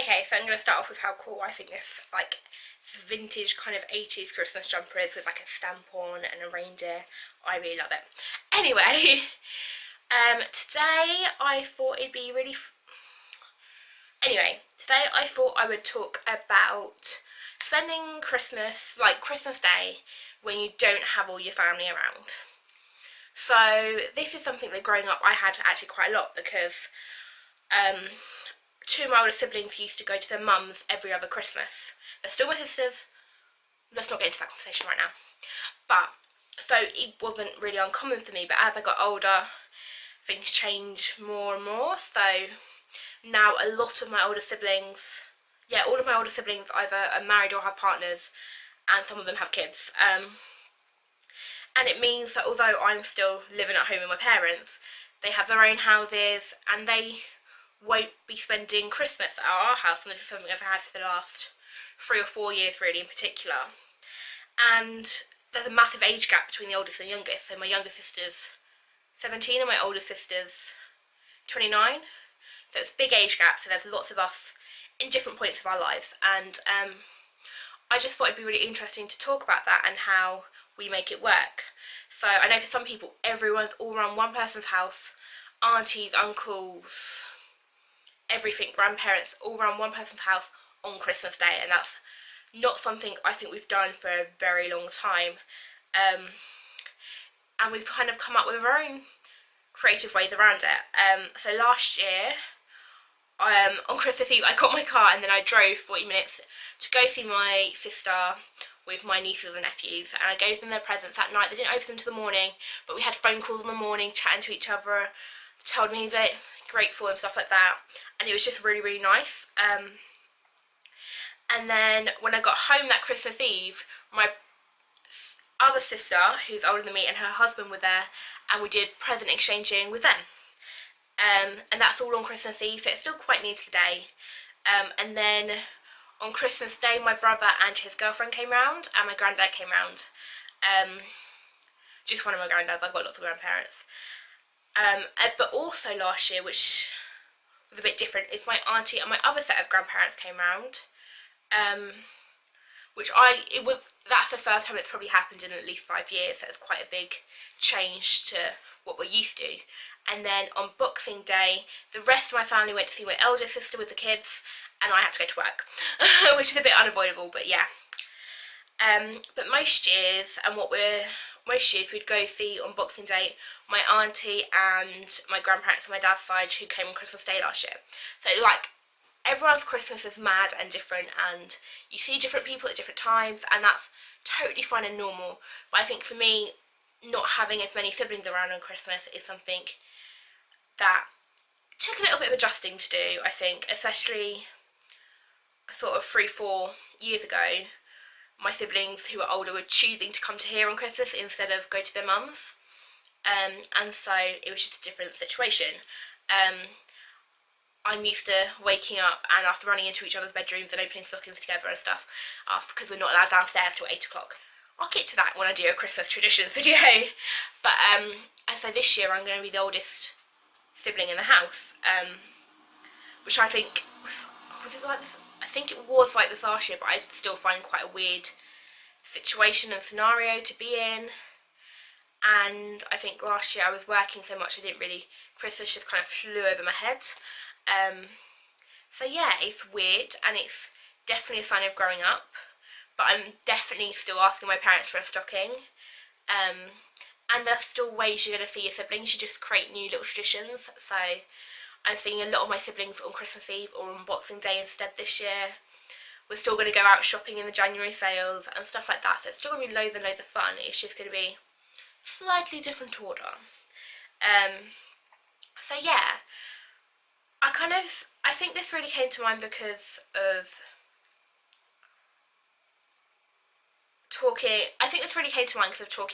Okay, so I'm going to start off with how cool I think this, like, vintage kind of 80s Christmas jumper is with, like, a stamp on and a reindeer. I really love it. Anyway, today I thought it'd be really... Today I thought I would talk about spending Christmas, like Christmas Day, when you don't have all your family around. So this is something that growing up I had actually quite a lot, because two of my older siblings used to go to their mums every other Christmas. They're still my sisters. Let's not get into that conversation right now. But, so it wasn't really uncommon for me, but as I got older, things changed more and more. So now a lot of my older siblings, all of my older siblings either are married or have partners, and some of them have kids. And it means that although I'm still living at home with my parents, they have their own houses, and they won't be spending Christmas at our house, and this is something I've had for the last 3 or 4 years really in particular. And there's a massive age gap between the oldest and the youngest, so my younger sister's 17 and my older sister's 29, so it's a big age gap, so there's lots of us in different points of our lives, and I just thought it'd be really interesting to talk about that and how we make it work. So I know for some people everyone's all around one person's house, aunties, uncles, everything, grandparents, all around one person's house on Christmas Day, and that's not something I think we've done for a very long time. And we've kind of come up with our own creative ways around it. So last year, on Christmas Eve, I got my car and then I drove 40 minutes to go see my sister with my nieces and nephews, and I gave them their presents that night. They didn't open them till the morning, but we had phone calls in the morning, chatting to each other, told me that grateful and stuff like that, and it was just really, really nice. And then when I got home that Christmas Eve, my other sister, who's older than me, and her husband were there, and we did present exchanging with them. And that's all on Christmas Eve, so it's still quite new to the day. And then on Christmas Day, my brother and his girlfriend came round, and my granddad came round. Just one of my granddads, I've got lots of grandparents. But also last year, which was a bit different, is my auntie and my other set of grandparents came round. That's the first time it's probably happened in at least 5 years, so it's quite a big change to what we're used to. And then on Boxing Day, the rest of my family went to see my elder sister with the kids, and I had to go to work, which is a bit unavoidable, but yeah. But most years, we'd go see on Boxing Day my auntie and my grandparents on my dad's side, who came on Christmas Day last year. So like, everyone's Christmas is mad and different, and you see different people at different times, and that's totally fine and normal. But I think for me, not having as many siblings around on Christmas is something that took a little bit of adjusting to do, I think, especially sort of 3-4 years ago. My siblings who were older were choosing to come to here on Christmas instead of go to their mums, and so it was just a different situation. I'm used to waking up and us running into each other's bedrooms and opening stockings together and stuff, because we're not allowed downstairs till 8 o'clock. I'll get to that when I do a Christmas traditions video. But and so this year I'm going to be the oldest sibling in the house, which I think was it like this? I think it was like this last year, but I still find quite a weird situation and scenario to be in. And I think last year I was working so much Christmas just kind of flew over my head. So yeah, it's weird, and it's definitely a sign of growing up, but I'm definitely still asking my parents for a stocking. And there's still ways you're going to see your siblings. You just create new little traditions. So I'm seeing a lot of my siblings on Christmas Eve or on Boxing Day instead this year. We're still going to go out shopping in the January sales and stuff like that, so it's still going to be loads and loads of fun. It's just going to be slightly different order. So yeah, I think this really came to mind because of talking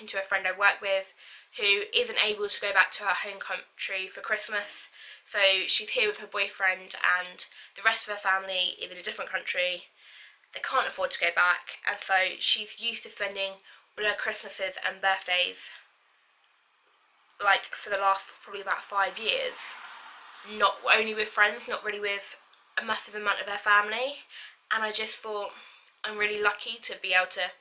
to a friend I work with who isn't able to go back to her home country for Christmas. So she's here with her boyfriend, and the rest of her family is in a different country. They can't afford to go back, and so she's used to spending all her Christmases and birthdays, like for the last probably about 5 years, not only with friends, not really with a massive amount of their family, and I just thought I'm really lucky to be able to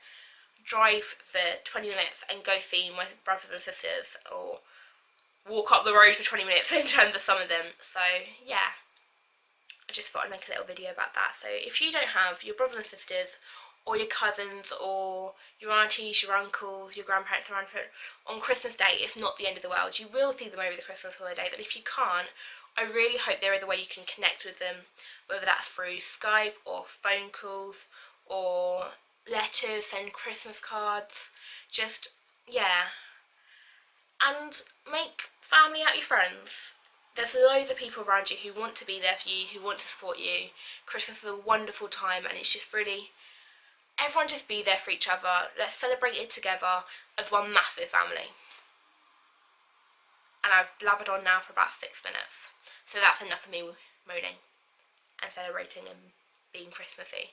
drive for 20 minutes and go see my brothers and sisters, or walk up the road for 20 minutes in terms of some of them. So yeah, I just thought I'd make a little video about that. So if you don't have your brothers and sisters, or your cousins, or your aunties, your uncles, your grandparents around on Christmas Day, it's not the end of the world. You will see them over the Christmas holiday, but if you can't, I really hope there is a way you can connect with them, whether that's through Skype or phone calls or letters, send Christmas cards, just, yeah. And make family out your friends. There's loads of people around you who want to be there for you, who want to support you. Christmas is a wonderful time, and it's just really, everyone just be there for each other. Let's celebrate it together as one massive family. And I've blabbered on now for about 6 minutes, so that's enough of me moaning and celebrating and being Christmassy.